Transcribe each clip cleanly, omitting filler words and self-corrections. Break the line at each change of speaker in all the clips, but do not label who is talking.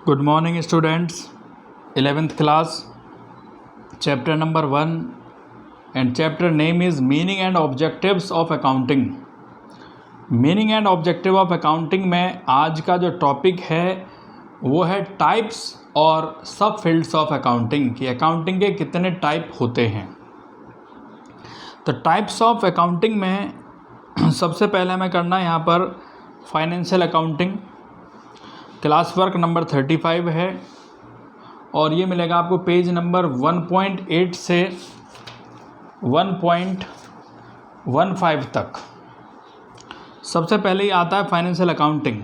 Good morning students, 11th class, chapter number 1 and chapter name is Meaning and Objectives of Accounting. Meaning and Objective of Accounting में आज का जो topic है वो है types और सब फील्ड्स ऑफ अकाउंटिंग कि अकाउंटिंग के कितने टाइप होते हैं। तो टाइप्स ऑफ अकाउंटिंग में सबसे पहले हमें करना है यहाँ पर financial accounting. Class work number 35 है और ये मिलेगा आपको पेज नंबर 1.8 से 1.15 तक। सबसे पहले ही आता है फाइनेंशियल अकाउंटिंग।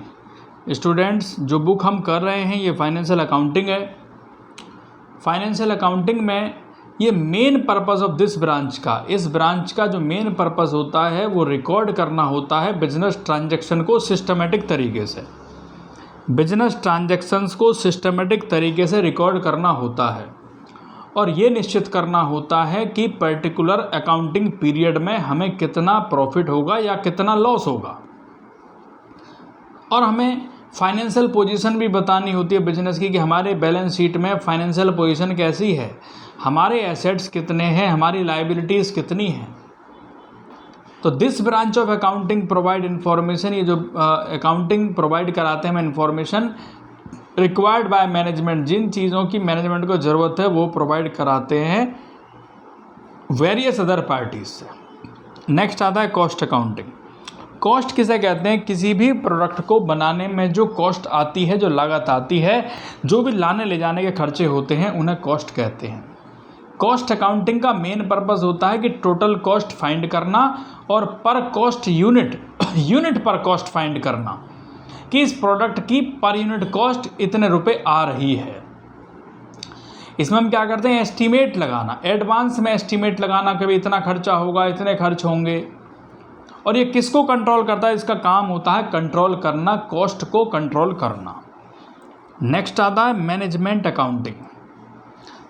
स्टूडेंट्स, जो बुक हम कर रहे हैं ये फाइनेंशियल अकाउंटिंग है। फाइनेंशियल अकाउंटिंग में ये main purpose of this branch का, इस ब्रांच का जो मेन पर्पस होता है वो रिकॉर्ड करना होता है बिजनेस ट्रांजैक्शन को सिस्टमेटिक तरीके से। बिजनेस ट्रांजैक्शंस को सिस्टमेटिक तरीके से रिकॉर्ड करना होता है और ये निश्चित करना होता है कि पर्टिकुलर अकाउंटिंग पीरियड में हमें कितना प्रॉफिट होगा या कितना लॉस होगा। और हमें फाइनेंशियल पोजीशन भी बतानी होती है बिजनेस की कि हमारे बैलेंस शीट में फाइनेंशियल पोजीशन कैसी है, हमारे एसेट्स कितने हैं, हमारी लायबिलिटीज़ कितनी हैं। तो this branch of accounting provide information, ये जो अकाउंटिंग प्रोवाइड कराते हैं इन्फॉर्मेशन रिक्वायर्ड बाय मैनेजमेंट, जिन चीज़ों की मैनेजमेंट को ज़रूरत है वो प्रोवाइड कराते हैं वेरियस अदर पार्टीज से। नेक्स्ट आता है कॉस्ट अकाउंटिंग। कॉस्ट किसे कहते हैं? किसी भी प्रोडक्ट को बनाने में जो कॉस्ट आती है, जो लागत आती है, जो भी लाने ले जाने के खर्चे होते हैं उन्हें कॉस्ट कहते हैं। कॉस्ट अकाउंटिंग का मेन पर्पस होता है कि टोटल कॉस्ट फाइंड करना और पर कॉस्ट यूनिट पर कॉस्ट फाइंड करना कि इस प्रोडक्ट की पर यूनिट कॉस्ट इतने रुपए आ रही है। इसमें हम क्या करते हैं? एस्टीमेट लगाना, एडवांस में एस्टीमेट लगाना कि भाई इतना खर्चा होगा, इतने खर्च होंगे। और ये किसको कंट्रोल करता है? इसका काम होता है कंट्रोल करना, कॉस्ट को कंट्रोल करना। नेक्स्ट आता है मैनेजमेंट अकाउंटिंग।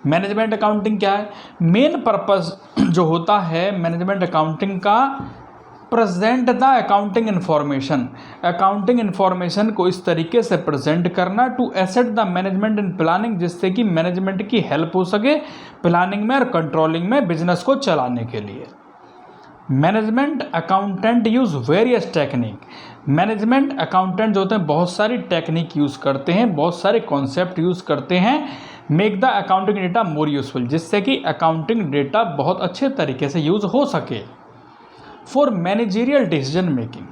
मैनेजमेंट अकाउंटिंग क्या है? मेन पर्पस जो होता है मैनेजमेंट अकाउंटिंग का, present the accounting information, accounting information को इस तरीके से प्रेजेंट करना to assist the management in planning, जिससे कि मैनेजमेंट की हेल्प हो सके प्लानिंग में और कंट्रोलिंग में बिजनेस को चलाने के लिए। Management accountant use various technique. Management accountant जो होते हैं बहुत सारी टेक्निक यूज़ करते हैं, बहुत सारे कॉन्सेप्ट यूज़ करते हैं, make the accounting data more useful, जिससे कि अकाउंटिंग डेटा बहुत अच्छे तरीके से यूज़ हो सके। For managerial decision making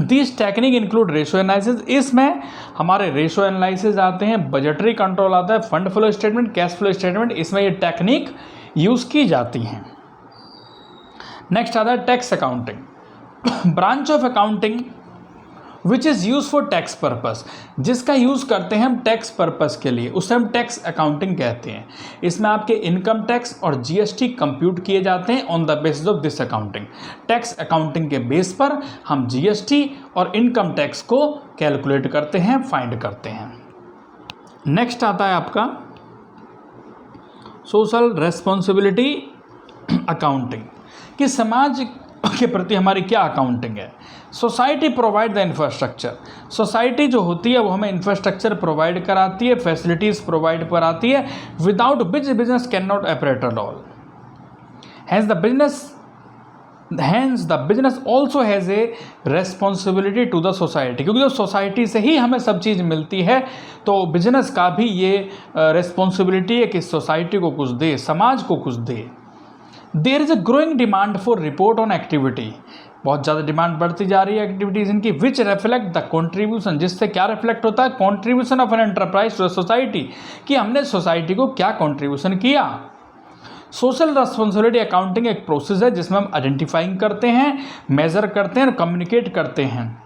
this technique include ratio analysis, इसमें हमारे रेशो एनालिसिस आते हैं, बजटरी कंट्रोल आता है, fund flow statement, cash flow statement, इसमें ये टेक्निक यूज़ की जाती हैं। नेक्स्ट आता है tax accounting. Branch of accounting which is use for tax purpose, जिसका यूज़ करते हैं हम टैक्स पर्पस के लिए, उसे हम टैक्स अकाउंटिंग कहते हैं। इसमें आपके इनकम टैक्स और जीएसटी कंप्यूट किए जाते हैं on the basis of this accounting. Tax accounting के बेस पर हम जीएसटी और इनकम टैक्स को कैलकुलेट करते हैं, फाइंड करते हैं। नेक्स्ट आता है आपका सोशल रेस्पॉन्सिबिलिटी अकाउंटिंग, कि समाज के प्रति हमारी क्या अकाउंटिंग है। Society provide the infrastructure, society जो होती है वो हमें इंफ्रास्ट्रक्चर प्रोवाइड कराती है, फैसिलिटीज़ प्रोवाइड कराती है, without which business cannot operate at all. Hence the business also has a responsibility to the society, क्योंकि जब सोसाइटी से ही हमें सब चीज़ मिलती है तो बिजनेस का भी ये रेस्पॉन्सिबिलिटी है कि सोसाइटी को कुछ दे, समाज को कुछ दे। There is a growing demand for report on activity, बहुत ज़्यादा डिमांड बढ़ती जा रही है एक्टिविटीज़ इनकी, विच रिफ्लेक्ट द कॉन्ट्रीब्यूशन, जिससे क्या रिफ्लेक्ट होता है? Contribution of an enterprise to society, कि हमने सोसाइटी को क्या कॉन्ट्रीब्यूशन किया। सोशल रेस्पॉन्सिबिलिटी अकाउंटिंग एक प्रोसेस है जिसमें हम आइडेंटिफाइंग करते हैं, मेजर करते हैं और कम्युनिकेट करते हैं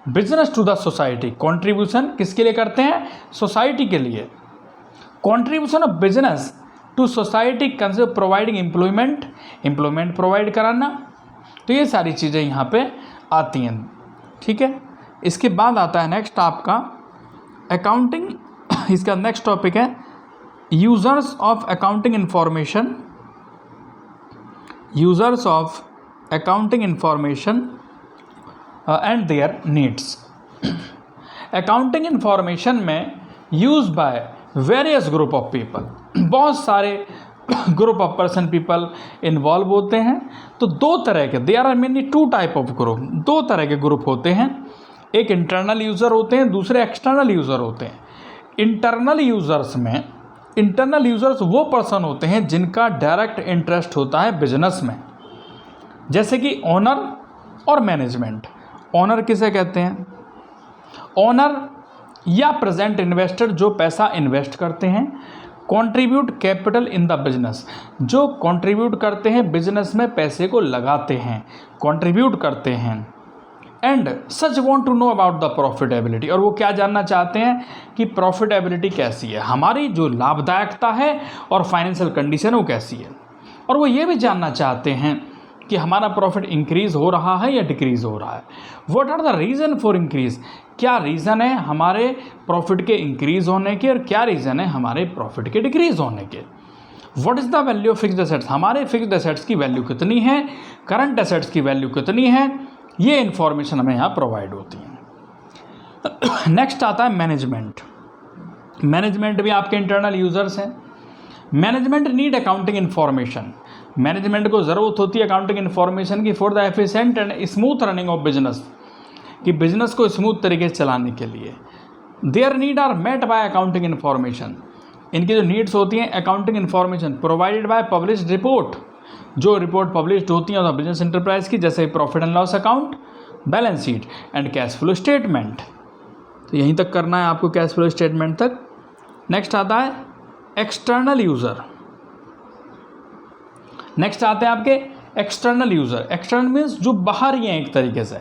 business to the society. Contribution किसके लिए करते हैं? सोसाइटी के लिए। Contribution of business to society consist providing employment provide कराना। तो ये सारी चीज़ें यहाँ पे आती हैं, ठीक है। इसके बाद आता है नेक्स्ट आपका अकाउंटिंग, इसका नेक्स्ट टॉपिक है users of accounting information, users of accounting information and their needs. Accounting information में use by various group of people, बहुत सारे group of person people involve होते हैं। तो दो तरह के, there are mainly two type of group, दो तरह के ग्रुप होते हैं, एक इंटरनल यूज़र होते हैं, दूसरे एक्सटर्नल यूज़र होते हैं। इंटरनल यूज़र्स वो पर्सन होते हैं जिनका डायरेक्ट इंटरेस्ट होता है बिजनेस में, जैसे कि ओनर और मैनेजमेंट। ओनर किसे कहते हैं? ओनर या प्रेजेंट इन्वेस्टर जो पैसा इन्वेस्ट करते हैं, contribute capital in the business जो कंट्रीब्यूट करते हैं बिजनेस में, पैसे को लगाते हैं, कंट्रीब्यूट करते हैं। And such want to know about the profitability, और वो क्या जानना चाहते हैं कि प्रॉफिटेबिलिटी कैसी है, हमारी जो लाभदायकता है और फाइनेंशियल कंडीशन वो कैसी है। और वो ये भी जानना चाहते हैं कि हमारा प्रॉफिट इंक्रीज़ हो रहा है या डिक्रीज़ हो रहा है। What are the reason for increase, क्या रीज़न है हमारे प्रॉफिट के इंक्रीज़ होने के और क्या रीज़न है हमारे प्रॉफिट के डिक्रीज़ होने के। What is the value of fixed assets, हमारे फिक्स्ड एसेट्स की वैल्यू कितनी है, करंट एसेट्स की वैल्यू कितनी है, ये इन्फॉर्मेशन हमें यहाँ प्रोवाइड होती है। नेक्स्ट आता है मैनेजमेंट। मैनेजमेंट भी आपके इंटरनल यूज़र्स हैं। Management need accounting information, management को ज़रूरत होती है अकाउंटिंग इन्फॉर्मेशन की for the efficient and smooth running of business, कि बिजनेस को स्मूथ तरीके से चलाने के लिए। Their need are met by accounting information, इनकी जो नीड्स होती हैं accounting information provided by published report, जो रिपोर्ट पब्लिश्ड होती हैं बिजनेस एंटरप्राइज की, जैसे profit and loss account, balance sheet and cash flow statement. तो यहीं तक करना है आपको, कैश फ्लो स्टेटमेंट तक। नेक्स्ट आता है एक्सटर्नल यूज़र। नेक्स्ट आते हैं आपके एक्सटर्नल यूज़र। एक्सटर्नल मीन्स जो बाहर ही हैं एक तरीके से,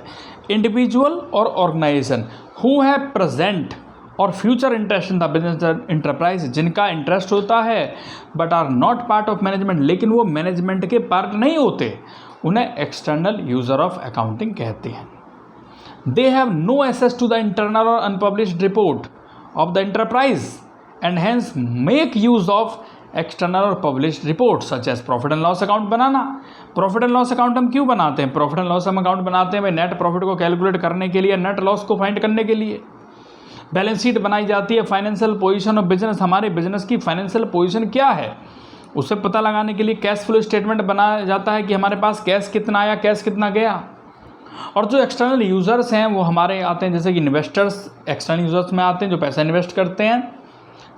इंडिविजुअल और ऑर्गेनाइजेशन हु हैव प्रेजेंट और future interest in the business enterprise, जिनका इंटरेस्ट होता है but are not part of management, लेकिन वो मैनेजमेंट के पार्ट नहीं होते, उन्हें एक्सटर्नल यूज़र ऑफ अकाउंटिंग कहते हैं। They have no access to the internal और unpublished report of the enterprise and hence make use of external और published report such as profit and loss account बनाना। Profit and loss account हम क्यों बनाते हैं? Profit and loss हम account बनाते हैं भाई नेट प्रॉफिट को कैलकुलेट करने के लिए, नेट लॉस को फाइंड करने के लिए। बैलेंस शीट बनाई जाती है फाइनेंशियल पोजीशन ऑफ बिजनेस, हमारे बिजनेस की फाइनेंशियल पोजीशन क्या है उसे पता लगाने के लिए। कैश फ्लो स्टेटमेंट बनाया जाता है कि हमारे पास कैश कितना आया, कैश कितना गया। और जो एक्सटर्नल यूज़र्स हैं वो हमारे आते हैं, जैसे कि इन्वेस्टर्स एक्सटर्नल यूज़र्स में आते हैं जो पैसा इन्वेस्ट करते हैं,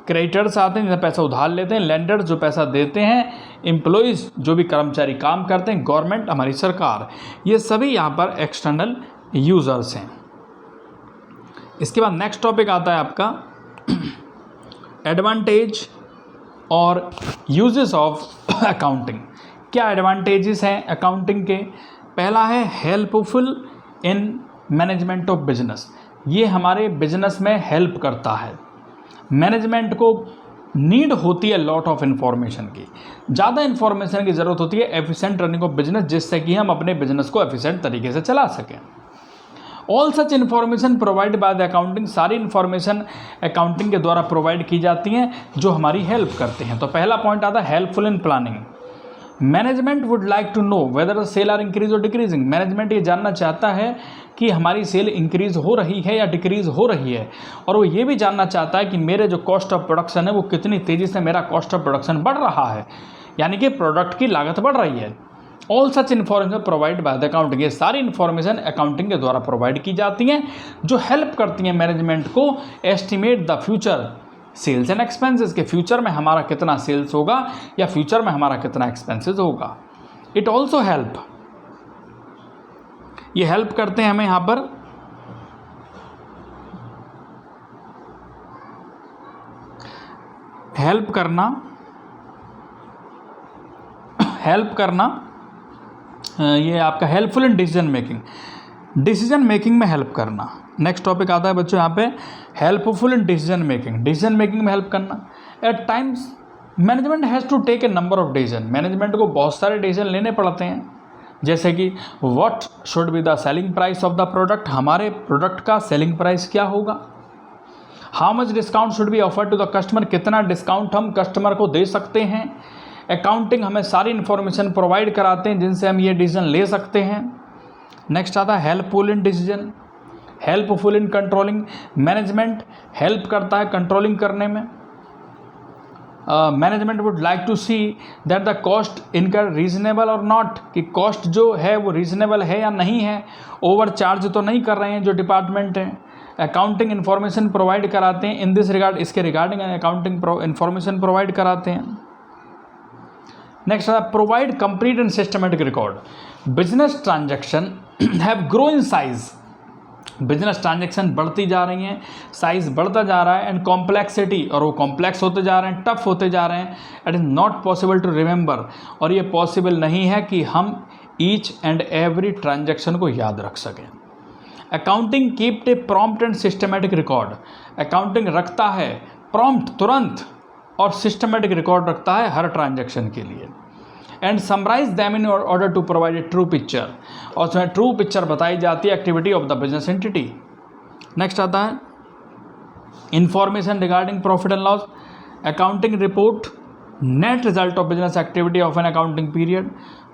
क्रेडिटर्स आते हैं जिन्हें पैसा उधार लेते हैं, लेंडर्स जो पैसा देते हैं, एम्प्लॉयज़ जो भी कर्मचारी काम करते हैं, गवर्नमेंट हमारी सरकार, ये सभी यहाँ पर एक्सटर्नल यूज़र्स हैं। इसके बाद नेक्स्ट टॉपिक आता है आपका एडवांटेज और यूजेस ऑफ अकाउंटिंग। क्या एडवांटेजेस हैं अकाउंटिंग के? पहला है helpful in management of business, ये हमारे बिजनेस में हेल्प करता है। मैनेजमेंट को नीड होती है लॉट ऑफ इन्फॉर्मेशन की, ज़्यादा इन्फॉर्मेशन की ज़रूरत होती है एफिशिएंट रनिंग ऑफ बिजनेस, जिससे कि हम अपने बिजनेस को एफिशिएंट तरीके से चला सकें। All such information provide by the accounting, सारी इन्फॉर्मेशन अकाउंटिंग के द्वारा प्रोवाइड की जाती हैं जो हमारी हेल्प करते हैं। तो पहला पॉइंट आता है helpful in planning. Management would like to know whether the sale are increase और डिक्रीजिंग, मैनेजमेंट ये जानना चाहता है कि हमारी सेल इंक्रीज़ हो रही है या डिक्रीज़ हो रही है, और वो ये भी जानना चाहता है कि मेरे जो कॉस्ट ऑफ प्रोडक्शन है वो कितनी तेज़ी से मेरा कॉस्ट ऑफ प्रोडक्शन बढ़ रहा है, यानी कि प्रोडक्ट की लागत बढ़ रही है। All such information provide by the accounting, ये सारी इन्फॉर्मेशन अकाउंटिंग के द्वारा प्रोवाइड की जाती हैं जो हेल्प करती हैं मैनेजमेंट को estimate the future sales and expenses, के फ्यूचर में हमारा कितना सेल्स होगा या फ्यूचर में हमारा कितना एक्सपेंसेस होगा। इट ऑल्सो हेल्प, ये हेल्प करते हैं हमें यहाँ पर हेल्प करना ये आपका हेल्पफुल इन डिसीजन मेकिंग में हेल्प करना। नेक्स्ट टॉपिक आता है बच्चों यहाँ पे हेल्पफुल इन डिसीजन मेकिंग में हेल्प करना। At times management has to take a number of decision, management को बहुत सारे डिसीजन लेने पड़ते हैं, जैसे कि what should be the selling price of the product, हमारे प्रोडक्ट का सेलिंग प्राइस क्या होगा। How much discount should be offer to the customer, कितना डिस्काउंट हम कस्टमर को दे सकते हैं। अकाउंटिंग हमें सारी इन्फॉर्मेशन प्रोवाइड कराते हैं जिनसे हम ये डिसीजन ले सकते हैं। नेक्स्ट आता है helpful in decision. Helpful in controlling, management help करता है कंट्रोलिंग करने में। Management would like to see that the cost incur reasonable और नॉट, कि कॉस्ट जो है वो रीजनेबल है या नहीं है, ओवर चार्ज तो नहीं कर रहे हैं जो डिपार्टमेंट हैं। अकाउंटिंग इन्फॉर्मेशन प्रोवाइड कराते हैं इन दिस रिगार्ड, इसके रिगार्डिंग अकाउंटिंग इन्फॉर्मेशन प्रोवाइड कराते हैं। नेक्स्ट है provide complete and systematic record. Business transaction have grow in size, business transaction बढ़ती जा रही हैं, साइज बढ़ता जा रहा है, एंड कॉम्प्लेक्सिटी, और वो कॉम्प्लेक्स होते जा रहे हैं, टफ होते जा रहे हैं। It is not possible to remember, और ये पॉसिबल नहीं है कि हम ईच एंड एवरी ट्रांजैक्शन को याद रख सकें। Accounting keep a prompt and systematic record, accounting रखता है प्रॉम्प्ट तुरंत और सिस्टमेटिक रिकॉर्ड रखता है हर ट्रांजैक्शन के लिए। And summarise them in order to provide a true picture, और उसमें ट्रू पिक्चर बताई जाती है activity of the business entity. Next आता है information regarding profit and loss. Accounting report net result of business activity of an accounting period.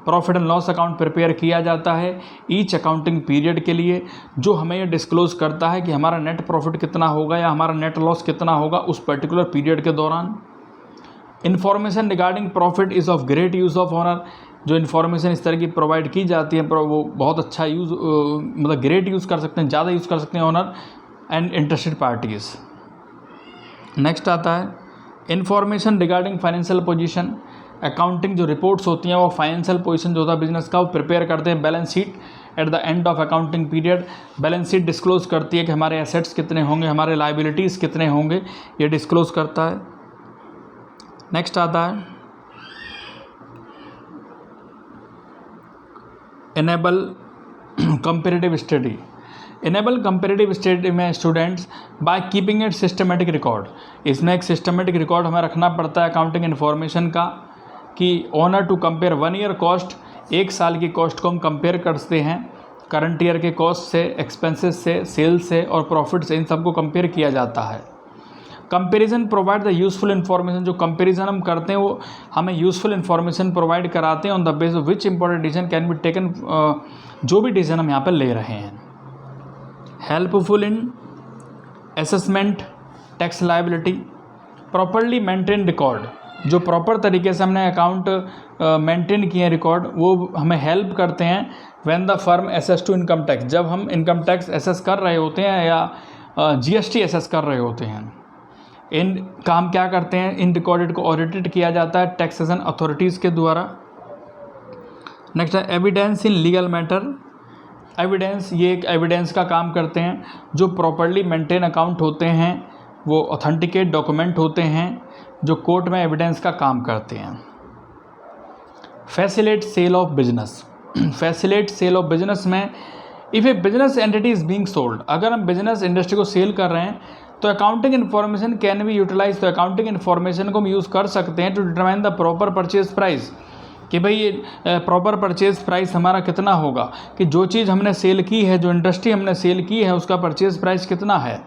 Profit and loss account prepare किया जाता है ईच अकाउंटिंग पीरियड के लिए, जो हमें ये डिस्क्लोज करता है कि हमारा नेट प्रॉफिट कितना होगा या हमारा नेट लॉस कितना होगा उस पर्टिकुलर पीरियड के दौरान। Information regarding profit is of great use of owner, जो इन्फॉर्मेशन इस तरह की प्रोवाइड की जाती है वो बहुत अच्छा यूज़, मतलब ग्रेट यूज़ कर सकते हैं, ज़्यादा यूज़ कर सकते हैं owner and interested parties. Next आता है information regarding financial position. Accounting जो रिपोर्ट्स होती हैं वो फाइनेंशियल पोजीशन जो होता है बिजनेस का वो प्रिपेयर करते हैं। Balance sheet at the end of accounting period, balance sheet disclose करती है कि हमारे एसेट्स कितने होंगे, हमारे लायबिलिटीज़ कितने होंगे, ये डिस्क्लोज करता है। नेक्स्ट आता है enable comparative study. Enable comparative study में students by keeping it systematic record, इसमें एक सिस्टमेटिक रिकॉर्ड हमें रखना पड़ता है अकाउंटिंग इन्फॉर्मेशन का, कि owner to compare 1 year cost, 1 साल की कॉस्ट को हम कंपेयर करते हैं करंट ईयर के कॉस्ट से, एक्सपेंसेस से, सेल्स से और प्रॉफिट से, इन सबको कंपेयर किया जाता है। Comparison provide the useful information, जो कंपेरिजन हम करते हैं वो हमें यूज़फुल इन्फॉर्मेशन प्रोवाइड कराते हैं on the base of which important decision can be taken, जो भी डिसीजन हम यहाँ पर ले रहे हैं। Helpful in assessment tax liability. Properly maintain record, जो प्रॉपर तरीके से हमने अकाउंट मेंटेन किए हैं रिकॉर्ड, वो हमें हेल्प करते हैं when the firm assess to income tax, जब हम इनकम टैक्स एसेस कर रहे होते हैं या जीएसटी एसेस कर रहे होते हैं। इन काम क्या करते हैं, इन रिकॉर्डेड को ऑडिटेड किया जाता है टैक्सेशन अथॉरिटीज़ के द्वारा। नेक्स्ट है evidence in legal matter. Evidence, ये एक एविडेंस का काम करते हैं, जो प्रॉपरली मेंटेन अकाउंट होते हैं वो ऑथेंटिकेट डॉक्यूमेंट होते हैं जो कोर्ट में एविडेंस का काम करते हैं। Facilitate sale of business. Facilitate sale of business में if a business entity is being sold, अगर हम बिजनेस इंडस्ट्री को सेल कर रहे हैं तो accounting information can be utilise, तो अकाउंटिंग इन्फॉर्मेशन को हम यूज़ कर सकते हैं to determine the proper purchase price, कि भाई ये प्रॉपर परचेज प्राइस हमारा कितना होगा, कि जो चीज़ हमने सेल की है, जो इंडस्ट्री हमने सेल की है उसका परचेज प्राइस कितना है।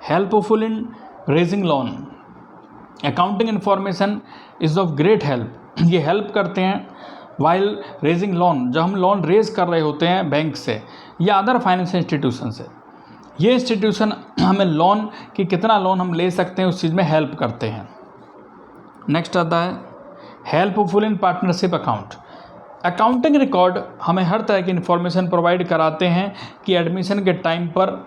Helpful in raising loan. Accounting information is of great help, ये हेल्प करते हैं वाइल रेजिंग लोन, जब हम लोन रेज कर रहे होते हैं बैंक से या अदर फाइनेंशियल इंस्टीट्यूशन से, ये इंस्टीट्यूशन हमें लोन कि कितना लोन हम ले सकते हैं उस चीज़ में हेल्प करते हैं। नेक्स्ट आता है helpful in partnership account. Accounting record हमें हर तरह की इन्फॉर्मेशन प्रोवाइड कराते हैं कि एडमिशन के टाइम पर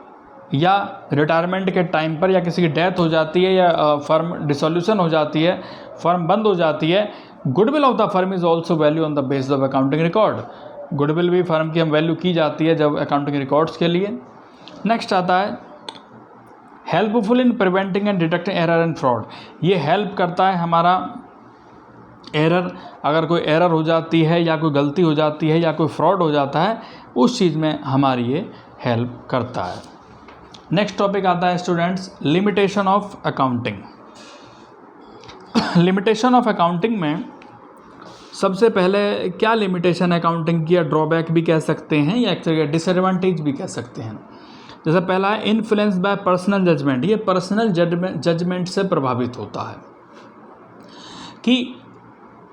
या रिटायरमेंट के टाइम पर या किसी की डेथ हो जाती है या फर्म डिसोल्यूशन हो जाती है, फर्म बंद हो जाती है, goodwill of the firm is also value on the basis of accounting record. Goodwill भी फर्म की हम वैल्यू की जाती है जब अकाउंटिंग रिकॉर्ड्स के लिए। नेक्स्ट आता है helpful in preventing and detecting error and fraud. ये हेल्प करता है हमारा एरर, अगर कोई एरर हो जाती है या कोई गलती हो जाती है या कोई फ्रॉड हो जाता है उस चीज़ में हमारी ये हेल्प करता है। नेक्स्ट टॉपिक आता है students limitation of accounting. Limitation of accounting में सबसे पहले क्या लिमिटेशन अकाउंटिंग की, या ड्रॉबैक भी कह सकते हैं या एक डिसएडवांटेज भी कह सकते हैं। जैसे पहला है इन्फ्लुएंस बाय पर्सनल जजमेंट, ये पर्सनल जजमेंट से प्रभावित होता है, कि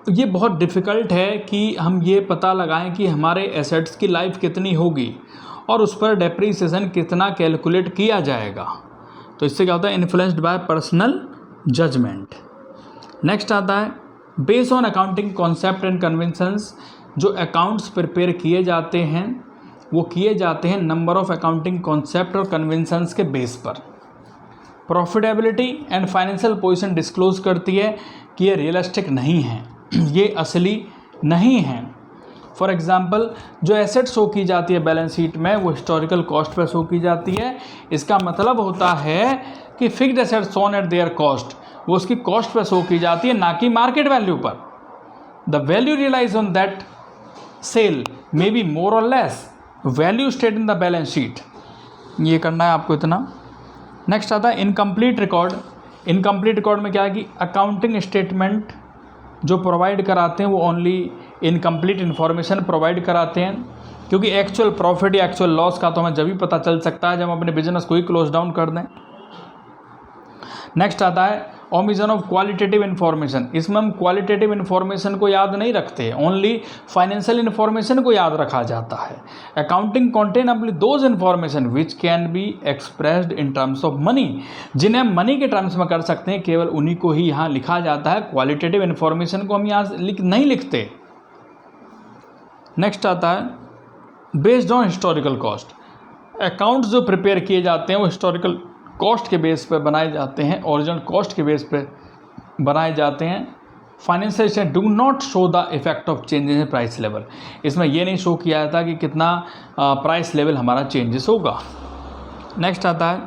ये बहुत डिफ़िकल्ट है कि हम ये पता लगाएं कि हमारे एसेट्स की लाइफ कितनी होगी और उस पर डेप्रीसिएशन कितना कैलकुलेट किया जाएगा। तो इससे क्या होता है, influenced by personal judgement. Next आता है based on accounting concept and conventions. जो अकाउंट्स प्रिपेयर किए जाते हैं वो किए जाते हैं नंबर ऑफ अकाउंटिंग कॉन्सेप्ट और कन्वेंशंस के बेस पर। Profitability and financial position disclose करती है कि ये रियलिस्टिक नहीं है, ये असली नहीं है। फॉर एग्जांपल जो एसेट शो की जाती है बैलेंस शीट में वो हिस्टोरिकल कॉस्ट पर शो की जाती है। इसका मतलब होता है कि fixed asset shown eight there cost, वो उसकी कॉस्ट पर शो की जाती है, ना कि मार्केट वैल्यू पर। The value realise on that sale may be more और less value state in the balance sheet. ये करना है आपको इतना। नेक्स्ट आता है इनकम्प्लीट रिकॉर्ड। इनकम्प्लीट रिकॉर्ड में क्या है कि अकाउंटिंग स्टेटमेंट जो प्रोवाइड कराते हैं वो ओनली इनकम्प्लीट इन्फॉर्मेशन प्रोवाइड कराते हैं, क्योंकि एक्चुअल प्रॉफिट या एक्चुअल लॉस का तो हमें जब भी पता चल सकता है जब हम अपने बिजनेस को ही क्लोज डाउन कर दें। नेक्स्ट आता है ओमिशन ऑफ क्वालिटेटिव इन्फॉर्मेशन। इसमें हम क्वालिटेटिव इन्फॉर्मेशन को याद नहीं रखते, ओनली फाइनेंशियल इन्फॉर्मेशन को याद रखा जाता है। Accounting contain only those information which can be expressed in terms of money. जिन्हें हम मनी के टर्म्स में कर सकते हैं केवल उन्हीं को ही यहाँ लिखा जाता है, क्वालिटेटिव इन्फॉर्मेशन को हम यहाँ नहीं लिखते। नेक्स्ट आता है based on historical cost. Accounts जो प्रिपेयर किए जाते हैं वो हिस्टोरिकल कॉस्ट के बेस पर बनाए जाते हैं, ओरिजिनल कॉस्ट के बेस पर बनाए जाते हैं। Financial statement do not show the effect of changes in price level. इसमें ये नहीं शो किया जाता कि कितना प्राइस लेवल हमारा चेंजेस होगा। नेक्स्ट आता है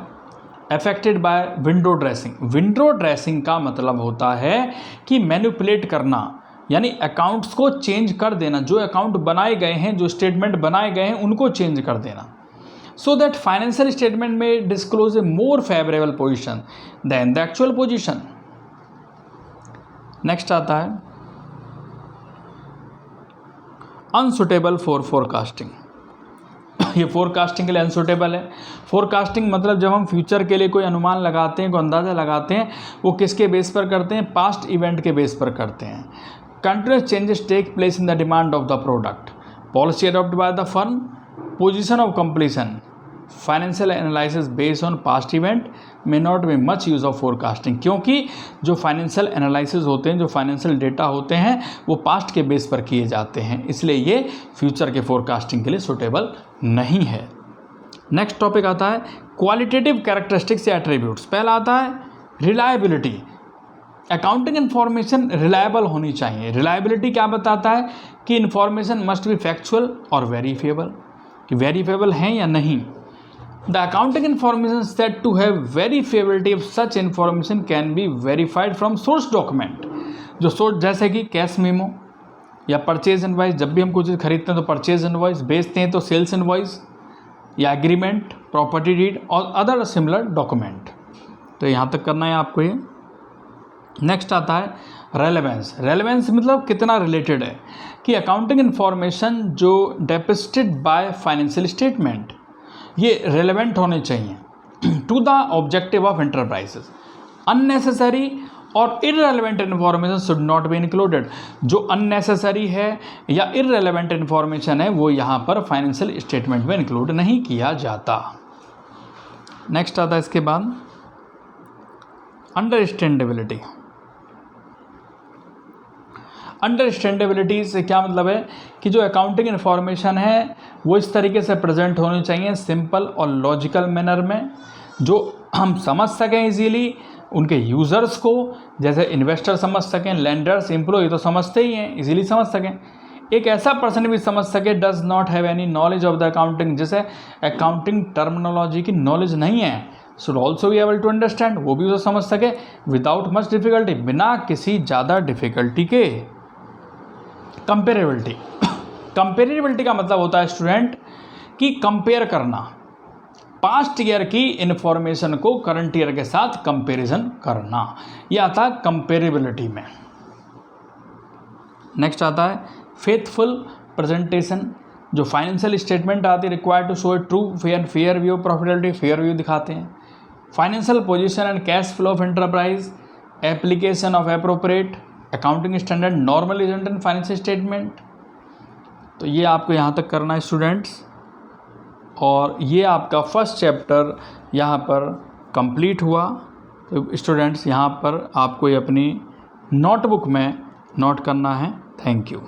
affected by window dressing. Window dressing का मतलब होता है कि मैनिपुलेट करना, यानी अकाउंट्स को चेंज कर देना। जो अकाउंट बनाए गए हैं, जो स्टेटमेंट बनाए गए हैं उनको चेंज कर देना, so that financial statement may disclose a more favorable position than the actual position. Next आता है unsuitable for forecasting। ये फोरकास्टिंग के लिए अनसुटेबल है। फोरकास्टिंग मतलब जब हम फ्यूचर के लिए कोई अनुमान लगाते हैं, कोई अंदाज़ा लगाते हैं, वो किसके बेस पर करते हैं, पास्ट इवेंट के बेस पर करते हैं। Continuous changes take place in the demand of the product, policy adopt by the firm, position of completion, financial analysis based on past event may not be much use of forecasting. क्योंकि जो financial analysis होते हैं, जो financial data होते हैं वो past के base पर किए जाते हैं, इसलिए ये फ्यूचर के फोरकास्टिंग के लिए सूटेबल नहीं है। नेक्स्ट टॉपिक आता है क्वालिटेटिव कैरेक्टरिस्टिक्स या एट्रीब्यूट्स। पहला आता है रिलायबिलिटी। अकाउंटिंग इन्फॉर्मेशन रिलायबल होनी चाहिए। रिलायबिलिटी क्या बताता है कि इन्फॉर्मेशन मस्ट बी फैक्चुअल और वेरीफेबल, कि वेरीफेबल हैं या नहीं। The accounting information said to have verifiability of such information can be verified from source document। जो सोर्स जैसे कि कैश मेमो या परचेज इनवॉइस, जब भी हम कुछ खरीदते हैं तो परचेज इनवॉइस, बेचते हैं तो सेल्स इनवॉइस या एग्रीमेंट, प्रॉपर्टी डीड और अदर सिमिलर डॉक्यूमेंट। तो यहाँ तक करना है आपको ये। नेक्स्ट आता है रेलेवेंस। रेलेवेंस मतलब कितना रिलेटेड है, कि अकाउंटिंग इन्फॉर्मेशन जो डिपिक्टेड बाय फाइनेंशियल स्टेटमेंट ये रेलेवेंट होने चाहिए to the objective of enterprises. Unnecessary और irrelevant information should not be included. जो अननेसेसरी है या इररेलेवेंट इन्फॉर्मेशन है वो यहाँ पर फाइनेंशियल स्टेटमेंट में इंक्लूड नहीं किया जाता। नेक्स्ट आता है इसके बाद अंडरस्टैंडेबिलिटी। अंडरस्टैंडेबिलिटी से क्या मतलब है कि जो अकाउंटिंग इन्फॉर्मेशन है वो इस तरीके से प्रेजेंट होनी चाहिए, सिंपल और लॉजिकल मैनर में, जो हम समझ सकें इजीली उनके यूज़र्स को, जैसे इन्वेस्टर समझ सकें, लेंडर्स, एम्प्लॉय तो समझते ही हैं, इजीली समझ सकें। एक ऐसा पर्सन भी समझ सके does not have any knowledge of the accounting, जैसे अकाउंटिंग टर्मिनोलॉजी की नॉलेज नहीं है, should also be able to understand, वो भी उसे समझ सके विदाउट मच डिफिकल्टी, बिना किसी ज़्यादा डिफिकल्टी के। कंपेरेबिलिटी। कंपेरेबिलिटी का मतलब होता है स्टूडेंट कि कंपेयर करना, पास्ट ईयर की इन्फॉर्मेशन को करंट ईयर के साथ कंपैरिजन करना, यह आता है कंपेरेबिलिटी में। नेक्स्ट आता है फेथफुल प्रेजेंटेशन। जो फाइनेंशियल स्टेटमेंट आती है required to show a true fair view profitability, fair view दिखाते हैं। Financial position and cash flow of enterprise, application of appropriate accounting standard normal event and financial statement. तो ये आपको यहाँ तक करना है स्टूडेंट्स। और ये आपका फर्स्ट चैप्टर यहाँ पर कंप्लीट हुआ। तो स्टूडेंट्स यहाँ पर आपको ये अपनी नोटबुक में नोट करना है। Thank you.